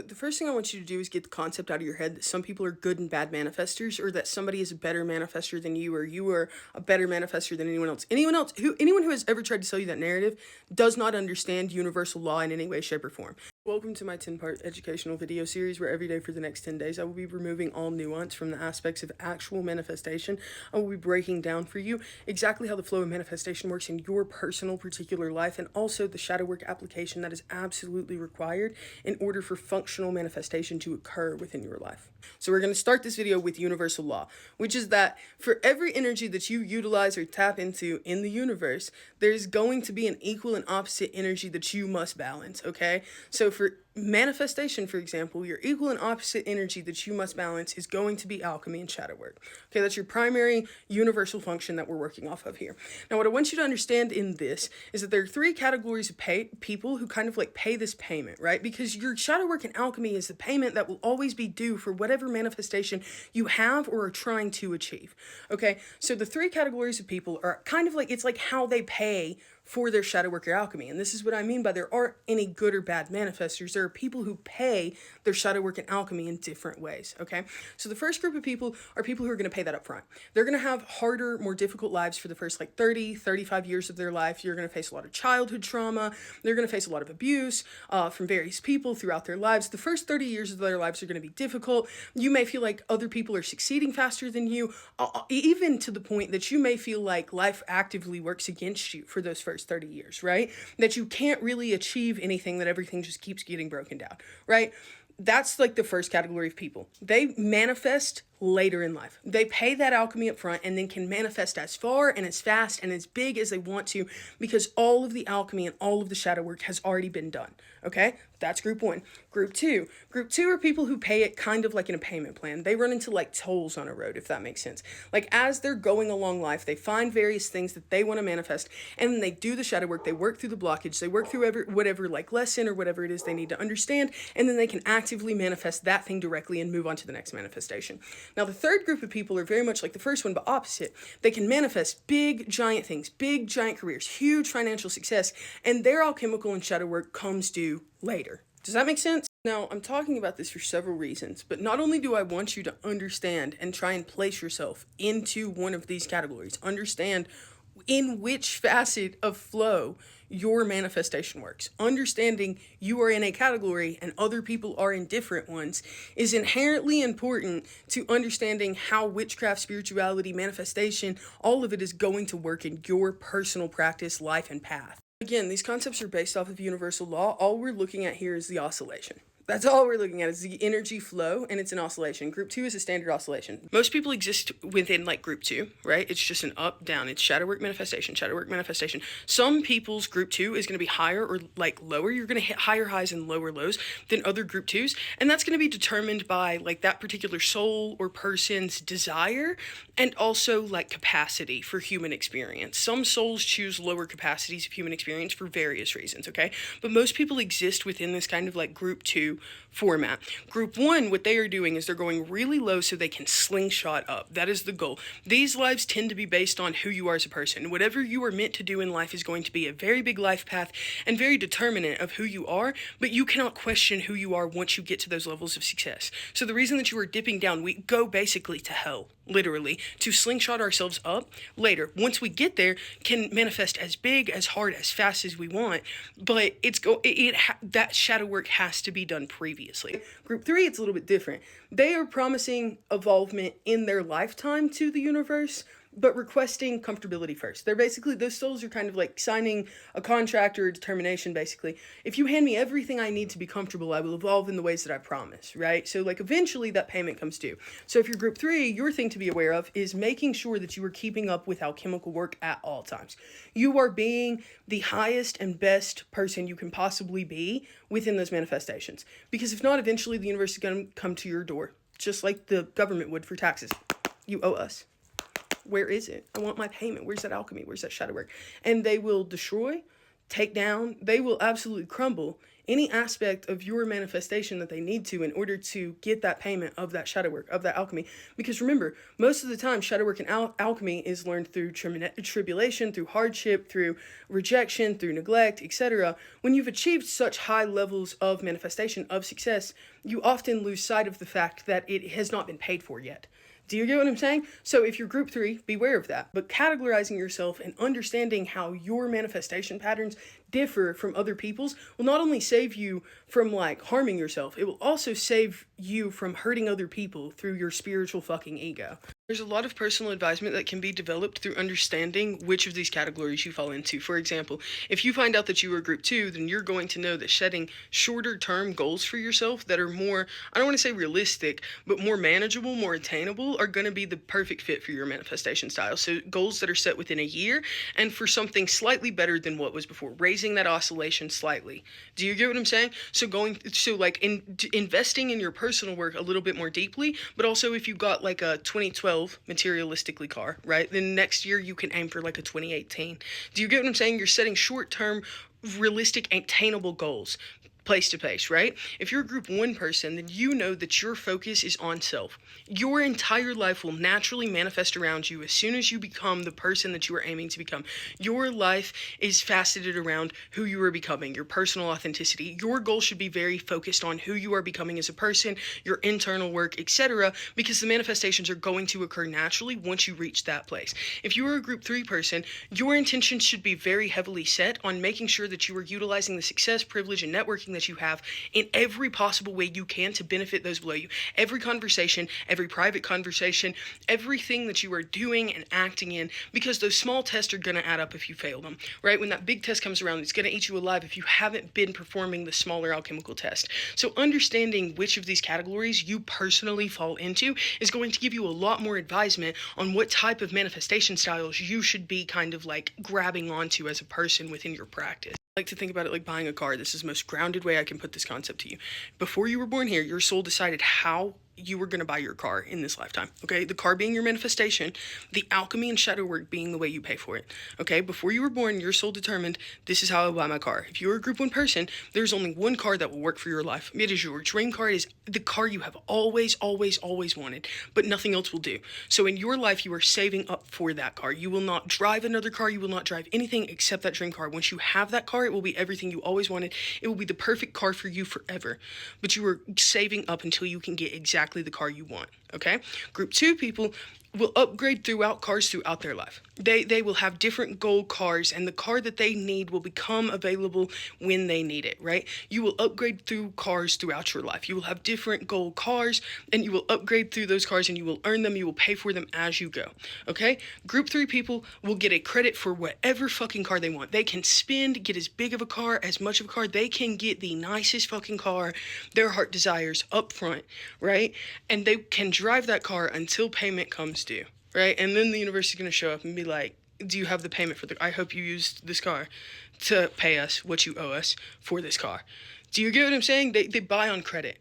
The first thing I want you to do is get the concept out of your head that some people are good and bad manifestors, or that somebody is a better manifestor than you, or you are a better manifestor than anyone else. Anyone who has ever tried to sell you that narrative does not understand universal law in any way, shape, or form. Welcome to my 10-part educational video series where every day for the next 10 days I will be removing all nuance from the aspects of actual manifestation. I will be breaking down for you exactly how the flow of manifestation works in your personal particular life, and also the shadow work application that is absolutely required in order for functional manifestation to occur within your life. So we're going to start this video with universal law, which is that for every energy that you utilize or tap into in the universe, there's going to be an equal and opposite energy that you must balance, okay? So for manifestation, for example, your equal and opposite energy that you must balance is going to be alchemy and shadow work. Okay, that's your primary universal function that we're working off of here. Now, what I want you to understand in this is that there are three categories of people who kind of like pay this payment, right? Because your shadow work and alchemy is the payment that will always be due for whatever manifestation you have or are trying to achieve. Okay, so the three categories of people are kind of like, it's like how they pay for their shadow work or alchemy. And this is what I mean by there aren't any good or bad manifestors. There are people who pay their shadow work and alchemy in different ways, okay? So the first group of people are people who are going to pay that up front. They're going to have harder, more difficult lives for the first 30, 35 years of their life. You're going to face a lot of childhood trauma. They're going to face a lot of abuse from various people throughout their lives. The first 30 years of their lives are going to be difficult. You may feel like other people are succeeding faster than you, even to the point that you may feel like life actively works against you for those first 30 years, right? That you can't really achieve anything, that everything just keeps getting broken down, right? That's like the first category of people. They manifest later in life. They pay that alchemy up front and then can manifest as far and as fast and as big as they want to because all of the alchemy and all of the shadow work has already been done. Okay? That's group one. Group two. Group two are people who pay it kind of like in a payment plan. They run into like tolls on a road, if that makes sense. Like as they're going along life, they find various things that they want to manifest and then they do the shadow work. They work through the blockage. They work through whatever like lesson or whatever it is they need to understand, and then they can actively manifest that thing directly and move on to the next manifestation. Now, the third group of people are very much like the first one, but opposite. They can manifest big, giant things, big, giant careers, huge financial success, and their alchemical and shadow work comes due later. Does that make sense? Now, I'm talking about this for several reasons, but not only do I want you to understand and try and place yourself into one of these categories, understand in which facet of flow your manifestation works. Understanding you are in a category and other people are in different ones is inherently important to understanding how witchcraft, spirituality, manifestation, all of it is going to work in your personal practice, life, and path. Again, these concepts are based off of universal law. All we're looking at here is the oscillation. That's all we're looking at is the energy flow, and it's an oscillation. Group two is a standard oscillation. Most people exist within like group two, right? It's just an up, down. It's shadow work, manifestation, shadow work, manifestation. Some people's group two is going to be higher or like lower. You're going to hit higher highs and lower lows than other group twos. And that's going to be determined by like that particular soul or person's desire and also like capacity for human experience. Some souls choose lower capacities of human experience for various reasons, okay? But most people exist within this kind of like group two format. Group one, what they are doing is they're going really low so they can slingshot up. That is the goal. These lives tend to be based on who you are as a person. Whatever you are meant to do in life is going to be a very big life path and very determinant of who you are, but you cannot question who you are once you get to those levels of success. So the reason that you are dipping down, we go basically to hell, literally, to slingshot ourselves up later. Once we get there, can manifest as big, as hard, as fast as we want, but that shadow work has to be done previously. Group three, it's a little bit different. They are promising evolvement in their lifetime to the universe, but requesting comfortability first. They're basically, those souls are kind of like signing a contract or a determination, basically. If you hand me everything I need to be comfortable, I will evolve in the ways that I promise, right? So like eventually that payment comes due. So if you're group three, your thing to be aware of is making sure that you are keeping up with alchemical work at all times. You are being the highest and best person you can possibly be within those manifestations. Because if not, eventually the universe is going to come to your door, just like the government would for taxes. You owe us. Where is it? I want my payment. Where's that alchemy? Where's that shadow work? And they will destroy, take down, they will absolutely crumble any aspect of your manifestation that they need to in order to get that payment of that shadow work, of that alchemy. Because remember, most of the time, shadow work and alchemy is learned through tribulation, through hardship, through rejection, through neglect, etc. When you've achieved such high levels of manifestation, of success, you often lose sight of the fact that it has not been paid for yet. Do you get what I'm saying? So if you're group 3, beware of that. But categorizing yourself and understanding how your manifestation patterns differ from other people's will not only save you from like harming yourself, it will also save you from hurting other people through your spiritual fucking ego. There's a lot of personal advisement that can be developed through understanding which of these categories you fall into. For example, if you find out that you are group 2, then you're going to know that setting shorter term goals for yourself that are more, I don't want to say realistic, but more manageable, more attainable, are going to be the perfect fit for your manifestation style. So goals that are set within a year and for something slightly better than what was before, raising that oscillation slightly. Do you get what I'm saying? So investing in your personal work a little bit more deeply, but also if you got like a 2012 materialistically car, right? Then next year you can aim for like a 2018. Do you get what I'm saying? You're setting short-term, realistic, attainable goals. Place to place, right? If you're a group 1 person, then you know that your focus is on self. Your entire life will naturally manifest around you as soon as you become the person that you are aiming to become. Your life is faceted around who you are becoming, your personal authenticity. Your goal should be very focused on who you are becoming as a person, your internal work, etc., because the manifestations are going to occur naturally once you reach that place. If you are a group 3 person, your intentions should be very heavily set on making sure that you are utilizing the success, privilege, and networking that you have in every possible way you can to benefit those below you. Every conversation, every private conversation, everything that you are doing and acting in, because those small tests are going to add up if you fail them, right? When that big test comes around, it's going to eat you alive if you haven't been performing the smaller alchemical test. So understanding which of these categories you personally fall into is going to give you a lot more advisement on what type of manifestation styles you should be kind of like grabbing onto as a person within your practice. I like to think about it like buying a car. This is the most grounded way I can put this concept to you. Before you were born here, your soul decided how you were going to buy your car in this lifetime, okay? The car being your manifestation, the alchemy and shadow work being the way you pay for it, okay? Before you were born, your soul determined, this is how I buy my car. If you're a group 1 person, there's only one car that will work for your life. It is your dream car. It is the car you have always, always, always wanted, but nothing else will do. So in your life, you are saving up for that car. You will not drive another car. You will not drive anything except that dream car. Once you have that car, it will be everything you always wanted. It will be the perfect car for you forever. But you are saving up until you can get exactly the car you want, okay? Group 2 people will upgrade throughout cars throughout their life. They will have different goal cars, and the car that they need will become available when they need it, right? You will upgrade through cars throughout your life. You will have different goal cars, and you will upgrade through those cars, and you will earn them. You will pay for them as you go, okay? Group 3 people will get a credit for whatever fucking car they want. They can spend, get as big of a car, as much of a car. They can get the nicest fucking car their heart desires up front, right? And they can drive that car until payment comes due, right? And then the universe is going to show up and be like, do you have the payment for I hope you used this car to pay us what you owe us for this car. Do you get what I'm saying? They buy on credit.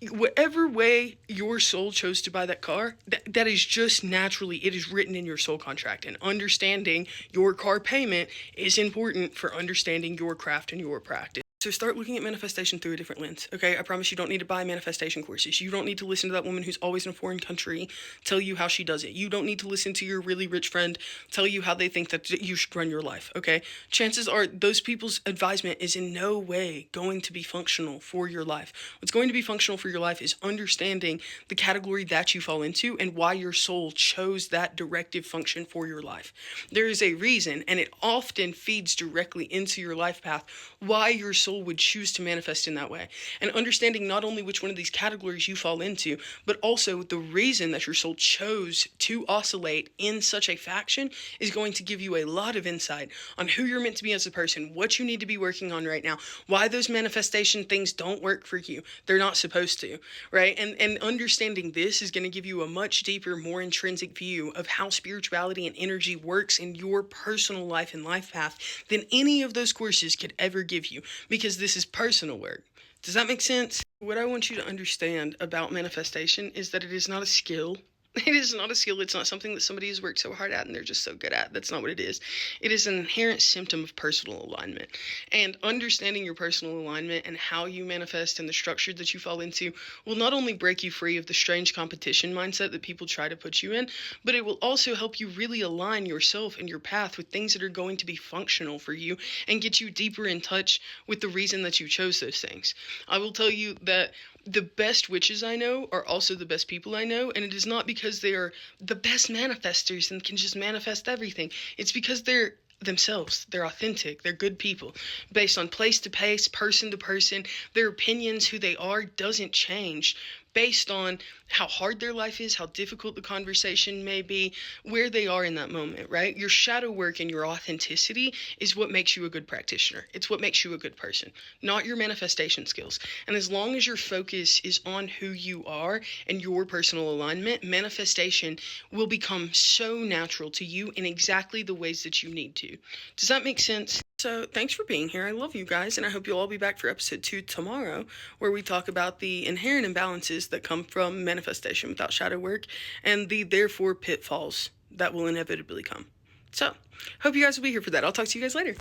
Whatever way your soul chose to buy that car, that is just naturally, it is written in your soul contract. And understanding your car payment is important for understanding your craft and your practice. So start looking at manifestation through a different lens, okay? I promise you don't need to buy manifestation courses. You don't need to listen to that woman who's always in a foreign country tell you how she does it. You don't need to listen to your really rich friend tell you how they think that you should run your life, okay? Chances are those people's advisement is in no way going to be functional for your life. What's going to be functional for your life is understanding the category that you fall into and why your soul chose that directive function for your life. There is a reason, and it often feeds directly into your life path, why your soul would choose to manifest in that way. And understanding not only which one of these categories you fall into, but also the reason that your soul chose to oscillate in such a faction is going to give you a lot of insight on who you're meant to be as a person, what you need to be working on right now, why those manifestation things don't work for you. They're not supposed to, right? And understanding this is going to give you a much deeper, more intrinsic view of how spirituality and energy works in your personal life and life path than any of those courses could ever give you, because this is personal work. Does that make sense? What I want you to understand about manifestation is that it is not a skill. It is not a skill. It's not something that somebody has worked so hard at and they're just so good at. That's not what it is. It is an inherent symptom of personal alignment. And understanding your personal alignment and how you manifest and the structure that you fall into will not only break you free of the strange competition mindset that people try to put you in, but it will also help you really align yourself and your path with things that are going to be functional for you and get you deeper in touch with the reason that you chose those things. I will tell you that the best witches I know are also the best people I know, and it is not because they are the best manifestors and can just manifest everything. It's because they're themselves. They're authentic. They're good people. Based on place to place, person to person, their opinions, who they are, doesn't change based on how hard their life is, how difficult the conversation may be, where they are in that moment, right? Your shadow work and your authenticity is what makes you a good practitioner. It's what makes you a good person, not your manifestation skills. And as long as your focus is on who you are and your personal alignment, manifestation will become so natural to you in exactly the ways that you need to. Does that make sense? So thanks for being here. I love you guys, and I hope you'll all be back for episode 2 tomorrow, where we talk about the inherent imbalances that come from manifestation without shadow work and the therefore pitfalls that will inevitably come. So hope you guys will be here for that. I'll talk to you guys later.